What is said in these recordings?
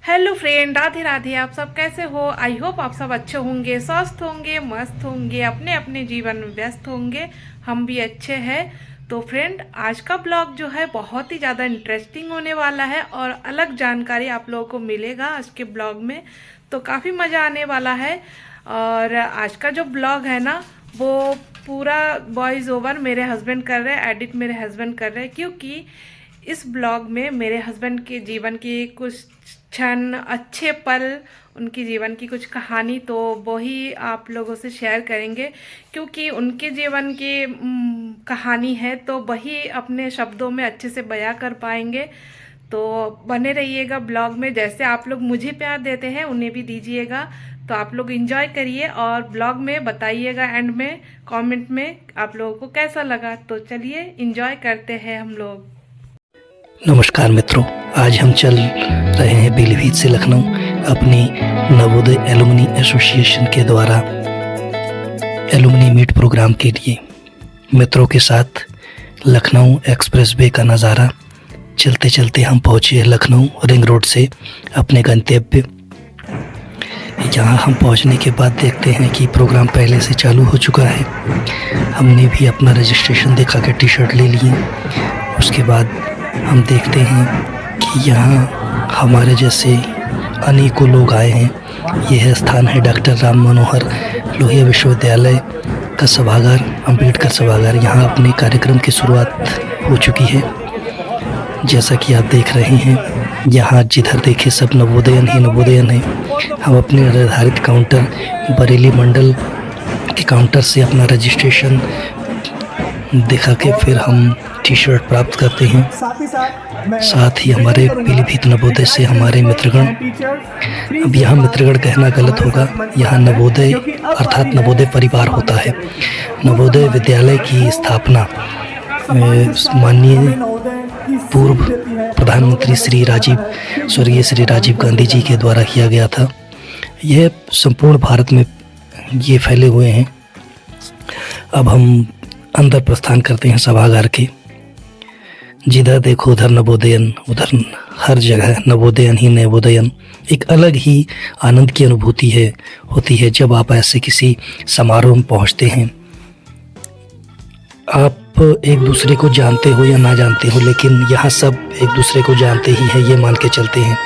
Hello friend, Radhe Radhe. आप सब कैसे हो? आई होप आप सब अच्छे होंगे, स्वस्थ होंगे, मस्त होंगे, अपने अपने जीवन में व्यस्त होंगे। हम भी अच्छे हैं। तो फ्रेंड, आज का ब्लॉग जो है बहुत ही ज़्यादा इंटरेस्टिंग होने वाला है और अलग जानकारी आप लोगों को मिलेगा आज के ब्लॉग में। तो काफ़ी मज़ा आने वाला है। और आज का जो ब्लॉग है ना, वो पूरा वॉइस ओवर मेरे हस्बैंड कर रहे हैं, एडिट मेरे हस्बैंड कर रहे हैं, क्योंकि इस ब्लॉग में मेरे हस्बैंड के जीवन की कुछ क्षण, अच्छे पल, उनकी जीवन की कुछ कहानी, तो वही आप लोगों से शेयर करेंगे। क्योंकि उनके जीवन की कहानी है, तो वही अपने शब्दों में अच्छे से बयां कर पाएंगे। तो बने रहिएगा ब्लॉग में। जैसे आप लोग मुझे प्यार देते हैं, उन्हें भी दीजिएगा। तो आप लोग एंजॉय करिए और ब्लॉग में बताइएगा एंड में कमेंट में आप लोगों को कैसा लगा। तो चलिए एंजॉय करते हैं हम लोग। नमस्कार मित्रों, आज हम चल रहे हैं पीलीभीत से लखनऊ अपनी नवोदय एलुमनी एसोसिएशन के द्वारा एलुमनी मीट प्रोग्राम के लिए। मित्रों के साथ लखनऊ एक्सप्रेस वे का नज़ारा। चलते चलते हम पहुँचे लखनऊ रिंग रोड से अपने गंतव्य। यहाँ हम पहुँचने के बाद देखते हैं कि प्रोग्राम पहले से चालू हो चुका है। हमने भी अपना रजिस्ट्रेशन दिखा के टी शर्ट ले लिए। उसके बाद हम देखते हैं कि यहाँ हमारे जैसे अनेकों लोग आए हैं। यह स्थान है डॉक्टर राम मनोहर लोहिया विश्वविद्यालय का सभागार, अम्बेडकर सभागार। यहाँ अपने कार्यक्रम की शुरुआत हो चुकी है। जैसा कि आप देख रहे हैं, यहाँ जिधर देखे सब नवोदयन ही नवोदयन है। हम अपने निर्धारित काउंटर बरेली मंडल के काउंटर से अपना रजिस्ट्रेशन दिखा के फिर हम टी शर्ट प्राप्त करते हैं। साथ ही हमारे पीलीभीत नवोदय से हमारे मित्रगण, अब यहाँ मित्रगण कहना गलत होगा, यहाँ नवोदय अर्थात नवोदय परिवार होता है। नवोदय विद्यालय की स्थापना माननीय पूर्व प्रधानमंत्री स्वर्गीय श्री राजीव गांधी जी के द्वारा किया गया था। यह संपूर्ण भारत में ये फैले हुए हैं। अब हम अंदर प्रस्थान करते हैं सभागार के। जिधर देखो उधर नवोदयन, उधर हर जगह नवोदयन ही नवोदयन। एक अलग ही आनंद की अनुभूति होती है जब आप ऐसे किसी समारोह में पहुंचते हैं। आप एक दूसरे को जानते हो या ना जानते हो, लेकिन यहाँ सब एक दूसरे को जानते ही हैं, ये मान के चलते हैं।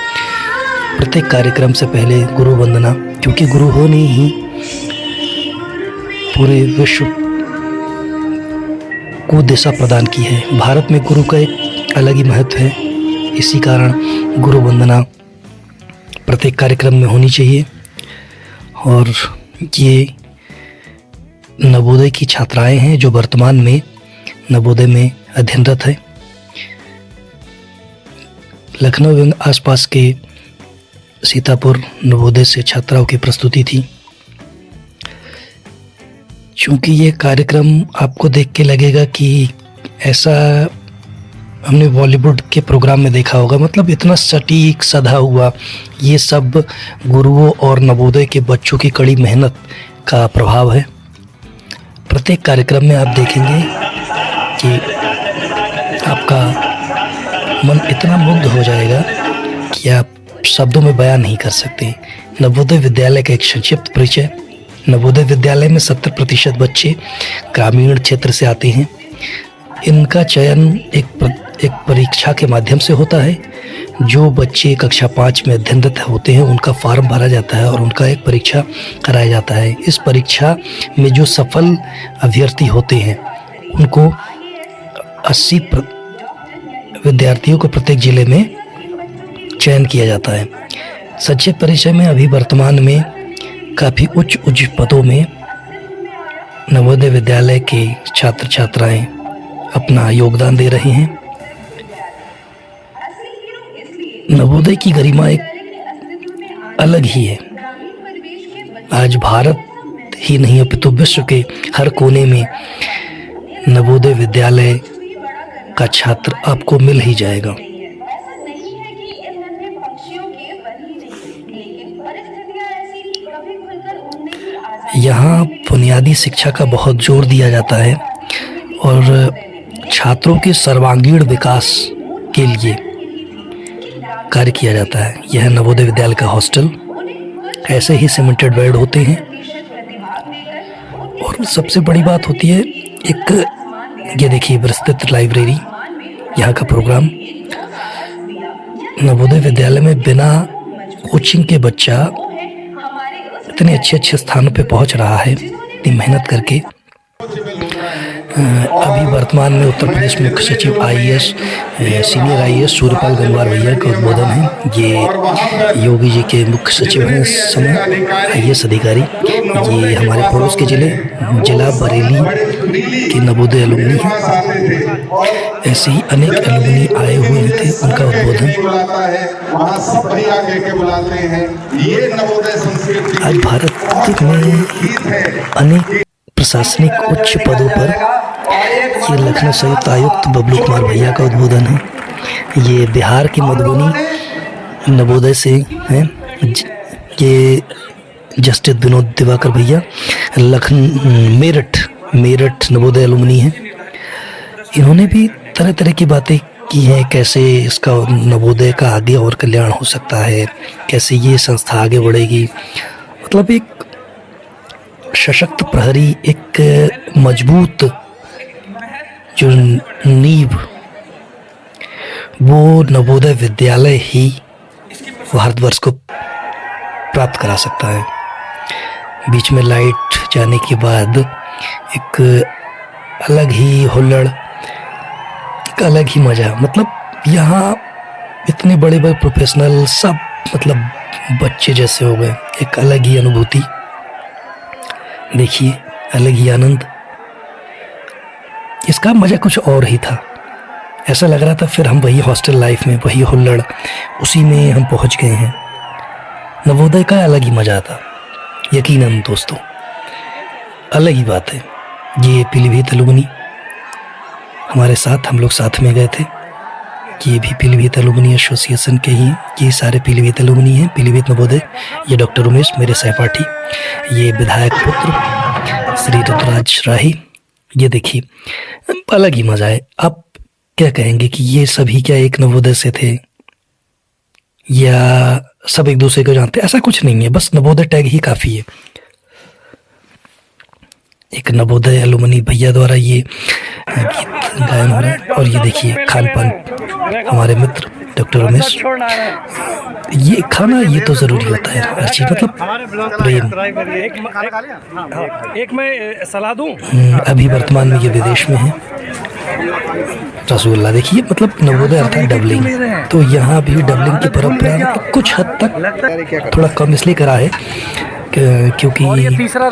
प्रत्येक कार्यक्रम से पहले गुरु वंदना, क्योंकि गुरु होने ही पूरे विश्व को दिशा प्रदान की है। भारत में गुरु का एक अलग ही महत्व है। इसी कारण गुरु वंदना प्रत्येक कार्यक्रम में होनी चाहिए। और ये नवोदय की छात्राएं हैं जो वर्तमान में नवोदय में अध्ययनरत है। लखनऊ एवं आसपास के सीतापुर नवोदय से छात्राओं की प्रस्तुति थी। चूँकि ये कार्यक्रम आपको देख के लगेगा कि ऐसा हमने बॉलीवुड के प्रोग्राम में देखा होगा, मतलब इतना सटीक सधा हुआ। ये सब गुरुओं और नवोदय के बच्चों की कड़ी मेहनत का प्रभाव है। प्रत्येक कार्यक्रम में आप देखेंगे कि आपका मन इतना मुग्ध हो जाएगा कि आप शब्दों में बयान नहीं कर सकते। नवोदय विद्यालय का एक संक्षिप्त परिचय। नवोदय विद्यालय में 70% बच्चे ग्रामीण क्षेत्र से आते हैं। इनका चयन एक परीक्षा के माध्यम से होता है। जो बच्चे कक्षा 5 में अध्ययनरत होते हैं, उनका फॉर्म भरा जाता है और उनका एक परीक्षा कराया जाता है। इस परीक्षा में जो सफल अभ्यर्थी होते हैं, उनको 80 विद्यार्थियों को प्रत्येक जिले में चयन किया जाता है। संक्षिप्त परिचय में अभी वर्तमान में काफ़ी उच्च पदों में नवोदय विद्यालय के छात्र छात्राएं अपना योगदान दे रहे हैं। नवोदय की गरिमा एक अलग ही है। आज भारत ही नहीं अपितु विश्व के हर कोने में नवोदय विद्यालय का छात्र आपको मिल ही जाएगा। यहाँ बुनियादी शिक्षा का बहुत जोर दिया जाता है और छात्रों के सर्वांगीण विकास के लिए कार्य किया जाता है। यह है नवोदय विद्यालय का हॉस्टल। ऐसे ही सीमेंटेड बेड होते हैं। और सबसे बड़ी बात होती है एक ये देखिए विस्तृत लाइब्रेरी, यहाँ का प्रोग्राम। नवोदय विद्यालय में बिना कोचिंग के बच्चा इतने अच्छे अच्छे स्थानों पे पहुंच रहा है इतनी मेहनत करके। अभी वर्तमान में उत्तर प्रदेश मुख्य सचिव IAS senior IAS Suryapal Gangwar भैया का उद्बोधन है। ये योगी जी के मुख्य सचिव हैं इस समय, आईएएस अधिकारी। ये हमारे पड़ोस के जिला बरेली के नवोदय एलुमनी हैं। ऐसे ही अनेक एलुमनी आए हुए थे, उनका उद्बोधन। आज भारत में अनेक प्रशासनिक उच्च पदों पर ये लखनऊ संयुक्त आयुक्त बबलू कुमार भैया का उद्बोधन है। ये बिहार की मधुबनी नवोदय से हैं। ये जस्टिस विनोद दिवाकर भैया मेरठ नवोदय एलुमनी हैं। इन्होंने भी तरह तरह की बातें की हैं, कैसे इसका नवोदय का आगे और कल्याण हो सकता है, कैसे ये संस्था आगे बढ़ेगी। मतलब एक सशक्त प्रहरी, एक मजबूत जो नींव, वो नवोदय विद्यालय ही भारतवर्ष को प्राप्त करा सकता है। बीच में लाइट जाने के बाद एक अलग ही हुल्लड़, एक अलग ही मजा। मतलब यहाँ इतने बड़े बड़े प्रोफेशनल सब मतलब बच्चे जैसे हो गए। एक अलग ही अनुभूति, देखिए अलग ही आनंद। इसका मजा कुछ और ही था। ऐसा लग रहा था फिर हम वही हॉस्टल लाइफ में, वही हुल्लड़, उसी में हम पहुंच गए हैं। नवोदय का अलग ही मजा था, यकीनन दोस्तों, अलग ही बात है। ये पीलीभीत एलुमनी हमारे साथ, हम लोग साथ में गए थे। ये भी पीलीभीत एलुमनी एसोसिएशन के ही, ये सारे पीलीभीत एलुमनी हैं, पीलीभीत नवोदय। ये डॉक्टर उमेश मेरे सहपाठी, ये विधायक पुत्र श्री ऋतुराज राही। ये देखिए अलग ही मजा है। आप क्या कहेंगे कि ये सभी क्या एक नवोदय से थे या सब एक दूसरे को जानते? ऐसा कुछ नहीं है, बस नवोदय टैग ही काफी है। एक नवोदय एलुमनी भैया द्वारा ये गीत गायन हो रहा है। और ये देखिए खान पान, हमारे मित्र डॉक्टर उमेश। ये खाना ये तो जरूरी होता है हर चीज, मतलब प्रेम। एक मैं सलाह दूं। अभी वर्तमान में ये विदेश में है। रसगुल्ला देखिए, मतलब नवोदय अर्थात डबलिंग, तो यहाँ भी डबलिंग की परंपरा मतलब कुछ हद तक थोड़ा कम इसलिए करा है क्योंकि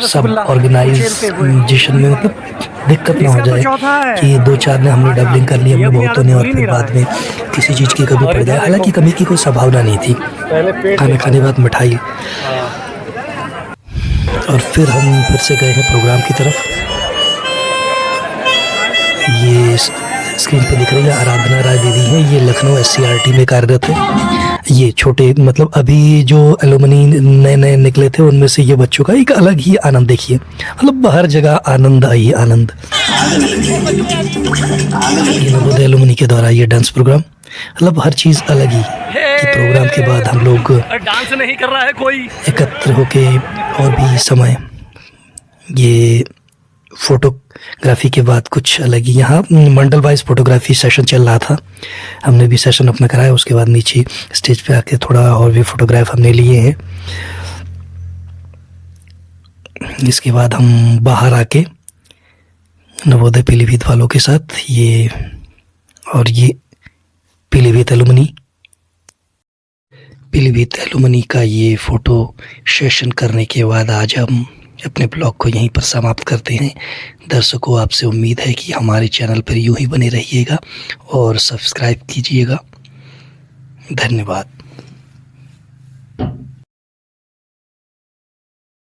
सब ऑर्गेनाइजेशन में मतलब दिक्कत ना हो जाए कि 2-4 ने हमने डबलिंग कर ली, हमने बहुतों ने, और फिर बाद में किसी चीज़ की कमी पड़ जाए। हालांकि कमी की कोई संभावना नहीं थी। खाना खाने के बाद मिठाई, और फिर हम फिर से गए हैं प्रोग्राम की तरफ। ये स्क्रीन पे दिख रही है आराधना राय दीदी हैं, ये लखनऊ SCRT में कार्यरत है। ये छोटे मतलब अभी जो एलुमनी नए नए निकले थे उनमें से ये बच्चों का एक अलग ही आनंद देखिए, मतलब हर जगह आनंद आई आनंद। ये नवोदय एलुमनी के द्वारा ये डांस प्रोग्राम, मतलब हर चीज़ अलग ही। कि प्रोग्राम के बाद हम लोग डांस नहीं कर रहा है कोई, एकत्र होके और भी समय, ये फोटोग्राफी के बाद कुछ अलग ही। यहाँ मंडल वाइज फोटोग्राफी सेशन चल रहा था, हमने भी सेशन अपना कराया। उसके बाद नीचे स्टेज पे आके थोड़ा और भी फोटोग्राफ हमने लिए हैं। इसके बाद हम बाहर आके नवोदय पीलीभीत वालों के साथ ये, और ये पीलीभीत एलुमनी का ये फोटो सेशन करने के बाद आज हम अपने ब्लॉग को यहीं पर समाप्त करते हैं। दर्शकों, आपसे उम्मीद है कि हमारे चैनल पर यूं ही बने रहिएगा और सब्सक्राइब कीजिएगा। धन्यवाद।